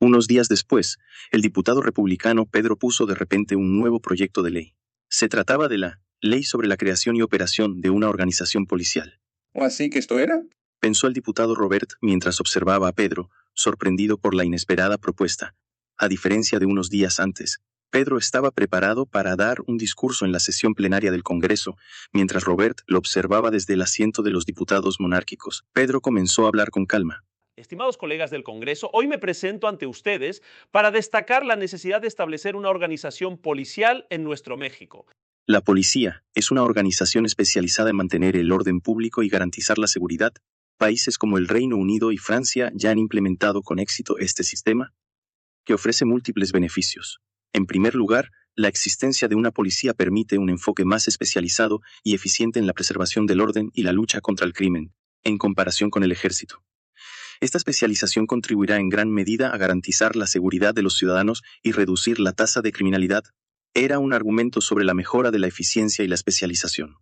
Unos días después, el diputado republicano Pedro puso de repente un nuevo proyecto de ley. Se trataba de la Ley sobre la creación y operación de una organización policial. ¿O así que esto era? Pensó el diputado Robert mientras observaba a Pedro, sorprendido por la inesperada propuesta. A diferencia de unos días antes, Pedro estaba preparado para dar un discurso en la sesión plenaria del Congreso, mientras Robert lo observaba desde el asiento de los diputados monárquicos. Pedro comenzó a hablar con calma. Estimados colegas del Congreso, hoy me presento ante ustedes para destacar la necesidad de establecer una organización policial en nuestro México. La policía es una organización especializada en mantener el orden público y garantizar la seguridad. Países como el Reino Unido y Francia ya han implementado con éxito este sistema, que ofrece múltiples beneficios. En primer lugar, la existencia de una policía permite un enfoque más especializado y eficiente en la preservación del orden y la lucha contra el crimen, en comparación con el ejército. Esta especialización contribuirá en gran medida a garantizar la seguridad de los ciudadanos y reducir la tasa de criminalidad. Era un argumento sobre la mejora de la eficiencia y la especialización.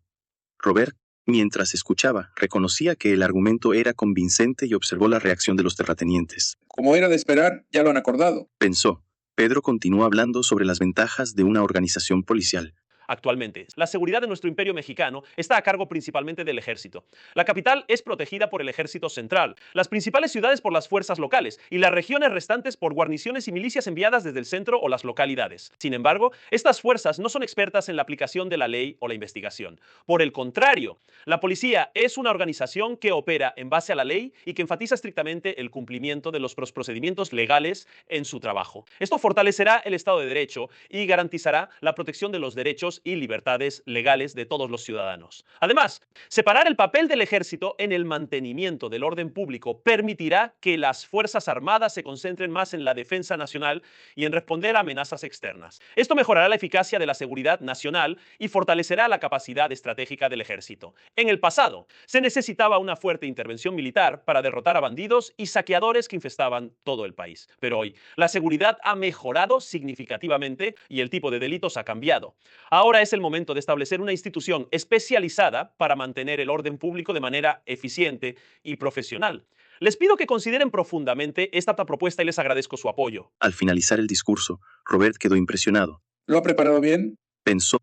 Robert, mientras escuchaba, reconocía que el argumento era convincente y observó la reacción de los terratenientes. Como era de esperar, ya lo han acordado. Pensó. Pedro continuó hablando sobre las ventajas de una organización policial. Actualmente, la seguridad de nuestro imperio mexicano está a cargo principalmente del ejército. La capital es protegida por el ejército central, las principales ciudades por las fuerzas locales y las regiones restantes por guarniciones y milicias enviadas desde el centro o las localidades. Sin embargo, estas fuerzas no son expertas en la aplicación de la ley o la investigación. Por el contrario, la policía es una organización que opera en base a la ley y que enfatiza estrictamente el cumplimiento de los procedimientos legales en su trabajo. Esto fortalecerá el Estado de Derecho y garantizará la protección de los derechos y libertades legales de todos los ciudadanos. Además, separar el papel del ejército en el mantenimiento del orden público permitirá que las Fuerzas Armadas se concentren más en la defensa nacional y en responder a amenazas externas. Esto mejorará la eficacia de la seguridad nacional y fortalecerá la capacidad estratégica del ejército. En el pasado, se necesitaba una fuerte intervención militar para derrotar a bandidos y saqueadores que infestaban todo el país. Pero hoy, la seguridad ha mejorado significativamente y el tipo de delitos ha cambiado. Ahora es el momento de establecer una institución especializada para mantener el orden público de manera eficiente y profesional. Les pido que consideren profundamente esta propuesta y les agradezco su apoyo. Al finalizar el discurso, Robert quedó impresionado. ¿Lo ha preparado bien? Pensó.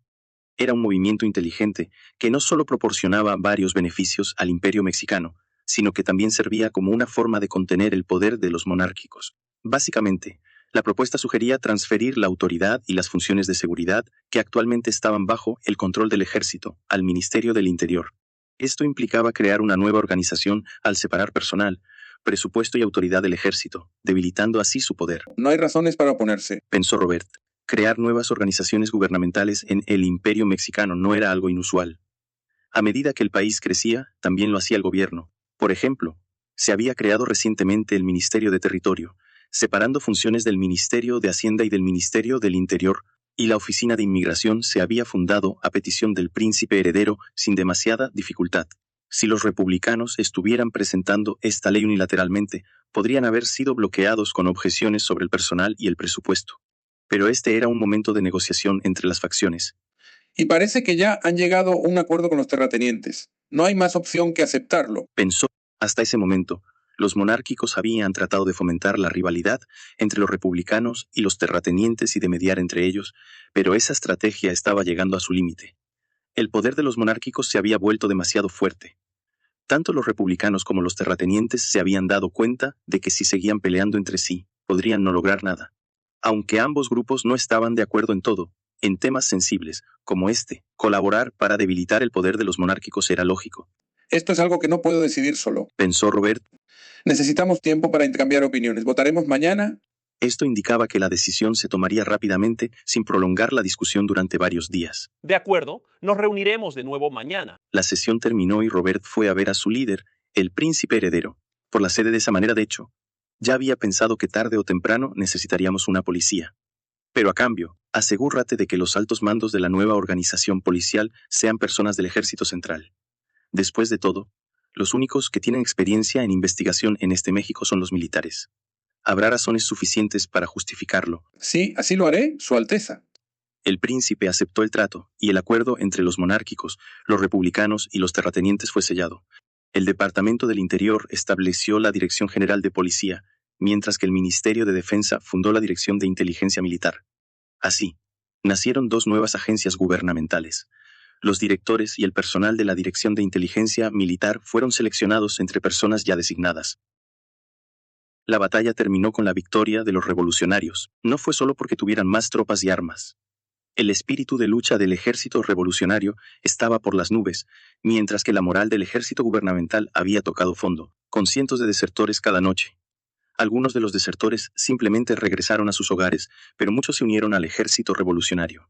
Era un movimiento inteligente que no solo proporcionaba varios beneficios al imperio mexicano, sino que también servía como una forma de contener el poder de los monárquicos. Básicamente, la propuesta sugería transferir la autoridad y las funciones de seguridad que actualmente estaban bajo el control del ejército al Ministerio del Interior. Esto implicaba crear una nueva organización al separar personal, presupuesto y autoridad del ejército, debilitando así su poder. No hay razones para oponerse, pensó Robert. Crear nuevas organizaciones gubernamentales en el imperio mexicano no era algo inusual. A medida que el país crecía, también lo hacía el gobierno. Por ejemplo, se había creado recientemente el Ministerio de Territorio, separando funciones del Ministerio de Hacienda y del Ministerio del Interior, y la Oficina de Inmigración se había fundado a petición del príncipe heredero sin demasiada dificultad. Si los republicanos estuvieran presentando esta ley unilateralmente, podrían haber sido bloqueados con objeciones sobre el personal y el presupuesto. Pero este era un momento de negociación entre las facciones. Y parece que ya han llegado a un acuerdo con los terratenientes. No hay más opción que aceptarlo, pensó. Hasta ese momento, los monárquicos habían tratado de fomentar la rivalidad entre los republicanos y los terratenientes y de mediar entre ellos, pero esa estrategia estaba llegando a su límite. El poder de los monárquicos se había vuelto demasiado fuerte. Tanto los republicanos como los terratenientes se habían dado cuenta de que si seguían peleando entre sí, podrían no lograr nada. Aunque ambos grupos no estaban de acuerdo en todo, en temas sensibles, como este, colaborar para debilitar el poder de los monárquicos era lógico. Esto es algo que no puedo decidir solo, pensó Robert. Necesitamos tiempo para intercambiar opiniones. ¿Votaremos mañana? Esto indicaba que la decisión se tomaría rápidamente, sin prolongar la discusión durante varios días. De acuerdo, nos reuniremos de nuevo mañana. La sesión terminó y Robert fue a ver a su líder, el príncipe heredero, por la sede de esa manera. De hecho, ya había pensado que tarde o temprano necesitaríamos una policía. Pero a cambio, asegúrate de que los altos mandos de la nueva organización policial sean personas del Ejército Central. Después de todo, los únicos que tienen experiencia en investigación en este México son los militares. Habrá razones suficientes para justificarlo. Sí, así lo haré, Su Alteza. El príncipe aceptó el trato, y el acuerdo entre los monárquicos, los republicanos y los terratenientes fue sellado. El Departamento del Interior estableció la Dirección General de Policía, mientras que el Ministerio de Defensa fundó la Dirección de Inteligencia Militar. Así, nacieron dos nuevas agencias gubernamentales. Los directores y el personal de la Dirección de Inteligencia Militar fueron seleccionados entre personas ya designadas. La batalla terminó con la victoria de los revolucionarios. No fue solo porque tuvieran más tropas y armas. El espíritu de lucha del ejército revolucionario estaba por las nubes, mientras que la moral del ejército gubernamental había tocado fondo, con cientos de desertores cada noche. Algunos de los desertores simplemente regresaron a sus hogares, pero muchos se unieron al ejército revolucionario.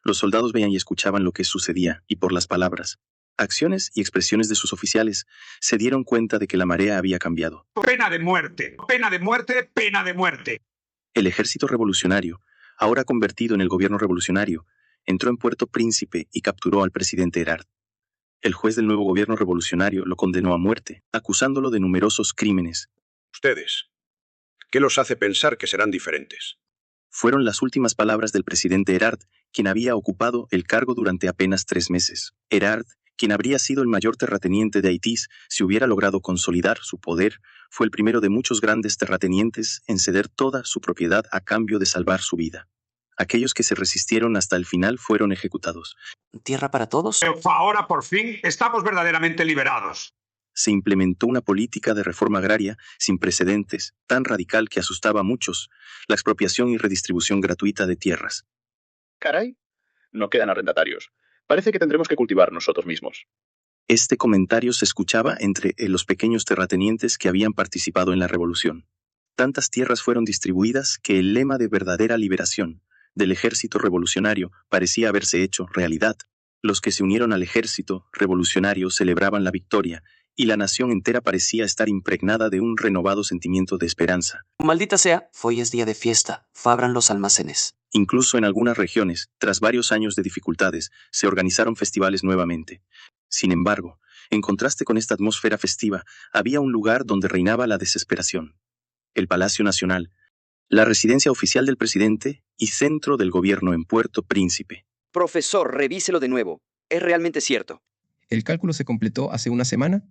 Los soldados veían y escuchaban lo que sucedía, y por las palabras, acciones y expresiones de sus oficiales, se dieron cuenta de que la marea había cambiado. Pena de muerte, pena de muerte, pena de muerte. El ejército revolucionario, ahora convertido en el gobierno revolucionario, entró en Puerto Príncipe y capturó al presidente Erard. El juez del nuevo gobierno revolucionario lo condenó a muerte, acusándolo de numerosos crímenes. Ustedes, ¿qué los hace pensar que serán diferentes? Fueron las últimas palabras del presidente Erard, quien había ocupado el cargo durante apenas 3 meses. Erard, quien habría sido el mayor terrateniente de Haití si hubiera logrado consolidar su poder, fue el primero de muchos grandes terratenientes en ceder toda su propiedad a cambio de salvar su vida. Aquellos que se resistieron hasta el final fueron ejecutados. ¿Tierra para todos? Pero ahora por fin estamos verdaderamente liberados. Se implementó una política de reforma agraria sin precedentes, tan radical que asustaba a muchos, la expropiación y redistribución gratuita de tierras. Caray, no quedan arrendatarios. Parece que tendremos que cultivar nosotros mismos. Este comentario se escuchaba entre los pequeños terratenientes que habían participado en la revolución. Tantas tierras fueron distribuidas que el lema de verdadera liberación del ejército revolucionario parecía haberse hecho realidad. Los que se unieron al ejército revolucionario celebraban la victoria, y la nación entera parecía estar impregnada de un renovado sentimiento de esperanza. Maldita sea, hoy es día de fiesta, abran los almacenes. Incluso en algunas regiones, tras varios años de dificultades, se organizaron festivales nuevamente. Sin embargo, en contraste con esta atmósfera festiva, había un lugar donde reinaba la desesperación. El Palacio Nacional, la residencia oficial del presidente y centro del gobierno en Puerto Príncipe. Profesor, revíselo de nuevo. ¿Es realmente cierto? El cálculo se completó hace una semana.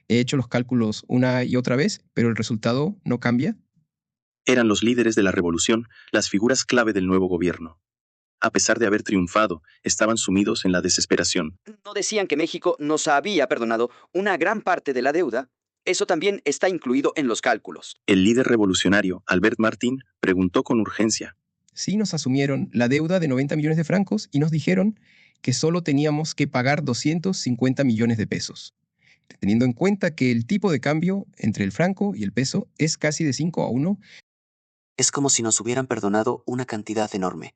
He hecho los cálculos una y otra vez, pero el resultado no cambia. Eran los líderes de la revolución, las figuras clave del nuevo gobierno. A pesar de haber triunfado, estaban sumidos en la desesperación. ¿No decían que México nos había perdonado una gran parte de la deuda? Eso también está incluido en los cálculos. El líder revolucionario, Albert Martín, preguntó con urgencia. Sí, nos asumieron la deuda de 90 millones de francos y nos dijeron que solo teníamos que pagar 250 millones de pesos. Teniendo en cuenta que el tipo de cambio entre el franco y el peso es casi de 5-1. Es como si nos hubieran perdonado una cantidad enorme.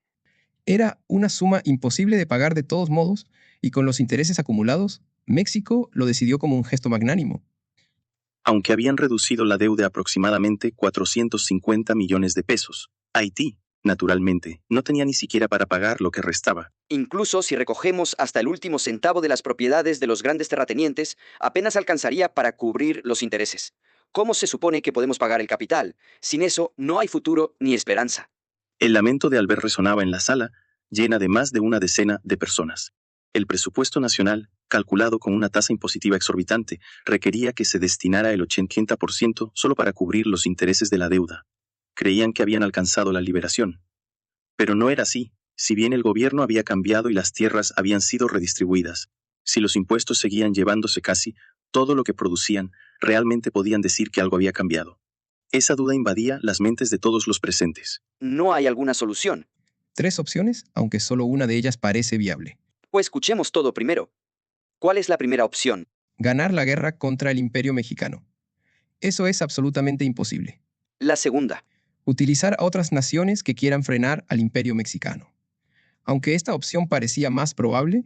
Era una suma imposible de pagar de todos modos, y con los intereses acumulados, México lo decidió como un gesto magnánimo. Aunque habían reducido la deuda aproximadamente 450 millones de pesos, Haití, naturalmente, no tenía ni siquiera para pagar lo que restaba. Incluso si recogemos hasta el último centavo de las propiedades de los grandes terratenientes, apenas alcanzaría para cubrir los intereses. ¿Cómo se supone que podemos pagar el capital? Sin eso, no hay futuro ni esperanza. El lamento de Albert resonaba en la sala, llena de más de una decena de personas. El presupuesto nacional, calculado con una tasa impositiva exorbitante, requería que se destinara el 80% solo para cubrir los intereses de la deuda. Creían que habían alcanzado la liberación. Pero no era así. Si bien el gobierno había cambiado y las tierras habían sido redistribuidas, si los impuestos seguían llevándose casi todo lo que producían, realmente podían decir que algo había cambiado. Esa duda invadía las mentes de todos los presentes. No hay alguna solución. 3 opciones, aunque solo una de ellas parece viable. Pues escuchemos todo primero. ¿Cuál es la primera opción? Ganar la guerra contra el Imperio Mexicano. Eso es absolutamente imposible. La segunda. Utilizar a otras naciones que quieran frenar al Imperio Mexicano. Aunque esta opción parecía más probable,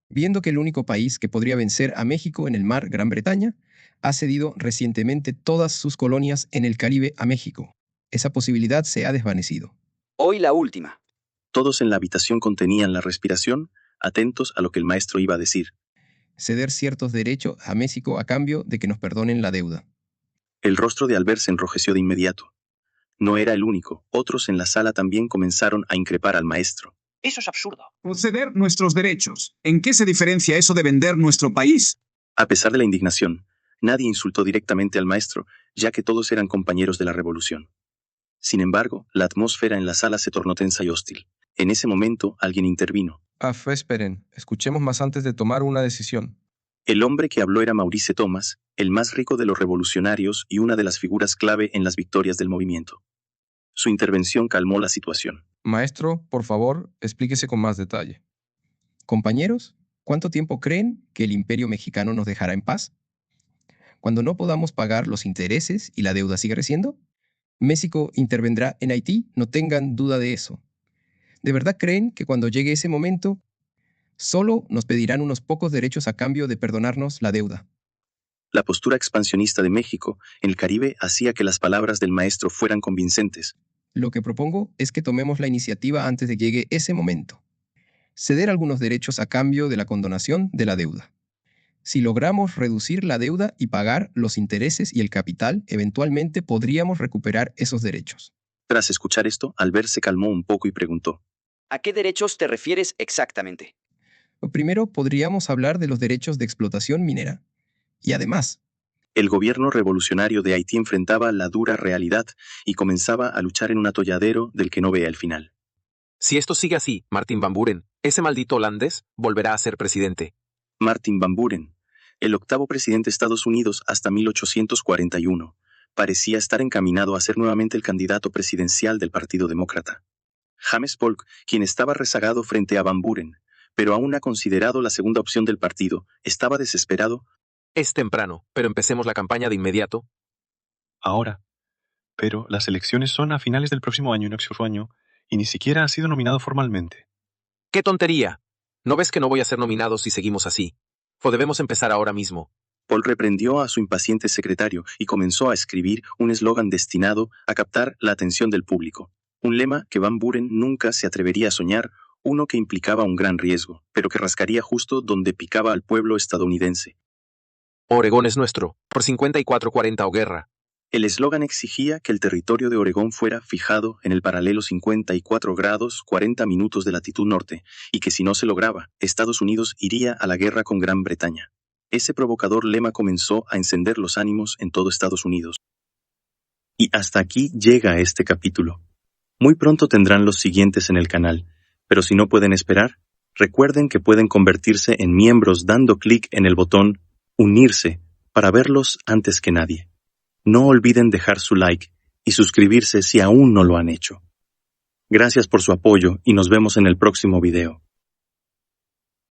viendo que el único país que podría vencer a México en el mar, Gran Bretaña, ha cedido recientemente todas sus colonias en el Caribe a México. Esa posibilidad se ha desvanecido. Hoy la última. Todos en la habitación contenían la respiración, atentos a lo que el maestro iba a decir. Ceder ciertos derechos a México a cambio de que nos perdonen la deuda. El rostro de Albert se enrojeció de inmediato. No era el único. Otros en la sala también comenzaron a increpar al maestro. Eso es absurdo. Conceder nuestros derechos. ¿En qué se diferencia eso de vender nuestro país? A pesar de la indignación, Nadie insultó directamente al maestro, ya que todos eran compañeros de la revolución. Sin embargo, la atmósfera en la sala se tornó tensa y hostil. En ese momento, alguien intervino. Esperen, escuchemos más antes de tomar una decisión. El hombre que habló era Maurice Thomas, el más rico de los revolucionarios y una de las figuras clave en las victorias del movimiento. Su intervención calmó la situación. Maestro, por favor, explíquese con más detalle. Compañeros, ¿cuánto tiempo creen que el imperio mexicano nos dejará en paz? Cuando no podamos pagar los intereses y la deuda siga creciendo, México intervendrá en Haití, no tengan duda de eso. ¿De verdad creen que cuando llegue ese momento, solo nos pedirán unos pocos derechos a cambio de perdonarnos la deuda? La postura expansionista de México en el Caribe hacía que las palabras del maestro fueran convincentes. Lo que propongo es que tomemos la iniciativa antes de que llegue ese momento. Ceder algunos derechos a cambio de la condonación de la deuda. Si logramos reducir la deuda y pagar los intereses y el capital, eventualmente podríamos recuperar esos derechos. Tras escuchar esto, Albert se calmó un poco y preguntó. ¿A qué derechos te refieres exactamente? Primero, podríamos hablar de los derechos de explotación minera. Y además, El gobierno revolucionario de Haití enfrentaba la dura realidad y comenzaba a luchar en un atolladero del que no veía el final. Si esto sigue así, Martin Van Buren, ese maldito holandés, volverá a ser presidente. Martin Van Buren, el octavo presidente de Estados Unidos hasta 1841, parecía estar encaminado a ser nuevamente el candidato presidencial del Partido Demócrata. James Polk, quien estaba rezagado frente a Van Buren, pero aún ha considerado la segunda opción del partido, estaba desesperado. Es temprano, pero empecemos la campaña de inmediato. Ahora. Pero las elecciones son a finales del próximo año, y ni siquiera ha sido nominado formalmente. ¡Qué tontería! ¿No ves que no voy a ser nominado si seguimos así? ¿O debemos empezar ahora mismo? Paul reprendió a su impaciente secretario y comenzó a escribir un eslogan destinado a captar la atención del público. Un lema que Van Buren nunca se atrevería a soñar, uno que implicaba un gran riesgo, pero que rascaría justo donde picaba al pueblo estadounidense. Oregón es nuestro, por 54-40 o guerra. El eslogan exigía que el territorio de Oregón fuera fijado en el paralelo 54 grados 40 minutos de latitud norte, y que si no se lograba, Estados Unidos iría a la guerra con Gran Bretaña. Ese provocador lema comenzó a encender los ánimos en todo Estados Unidos. Y hasta aquí llega este capítulo. Muy pronto tendrán los siguientes en el canal, pero si no pueden esperar, recuerden que pueden convertirse en miembros dando clic en el botón Unirse para verlos antes que nadie. No olviden dejar su like y suscribirse si aún no lo han hecho. Gracias por su apoyo y nos vemos en el próximo video.